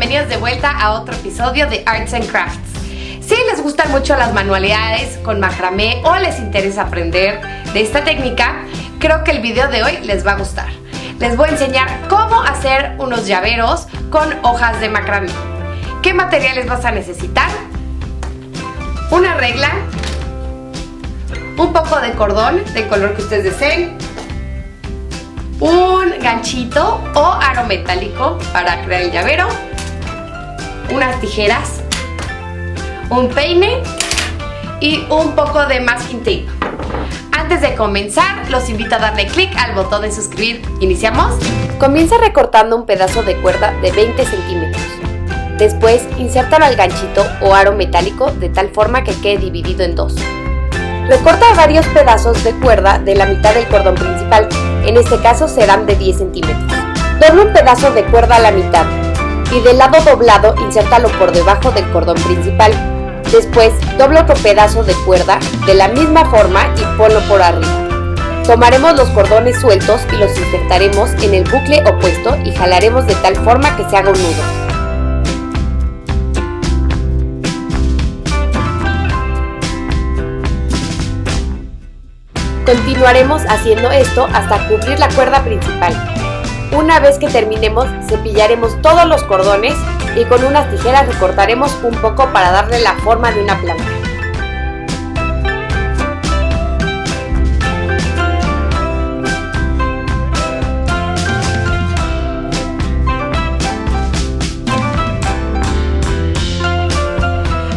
bienvenidos de vuelta a otro episodio de Arts and Crafts. Si les gustan mucho las manualidades con macramé o les interesa aprender de esta técnica, creo que el video de hoy les va a gustar. Les voy a enseñar cómo hacer unos llaveros con hojas de macramé. ¿Qué materiales vas a necesitar? Una regla, un poco de cordón del color que ustedes deseen, un ganchito o aro metálico para crear el llavero, unas tijeras, un peine y un poco de masking tape. Antes de comenzar, los invito a darle clic al botón de suscribir. ¿Iniciamos? Comienza recortando un pedazo de cuerda de 20 centímetros. Después, insértalo al ganchito o aro metálico de tal forma que quede dividido en dos. Recorta varios pedazos de cuerda de la mitad del cordón principal, en este caso serán de 10 centímetros. Dobla un pedazo de cuerda a la mitad y del lado doblado insértalo por debajo del cordón principal. Después, dobla otro pedazo de cuerda de la misma forma y ponlo por arriba. Tomaremos los cordones sueltos y los insertaremos en el bucle opuesto y jalaremos de tal forma que se haga un nudo. Continuaremos haciendo esto hasta cubrir la cuerda principal. Una vez que terminemos, cepillaremos todos los cordones y con unas tijeras recortaremos un poco para darle la forma de una planta.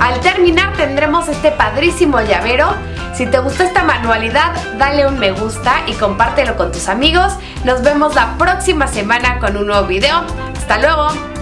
Al terminar tendremos este padrísimo llavero. Si te gustó esta manualidad, dale un me gusta y compártelo con tus amigos. Nos vemos la próxima semana con un nuevo video. ¡Hasta luego!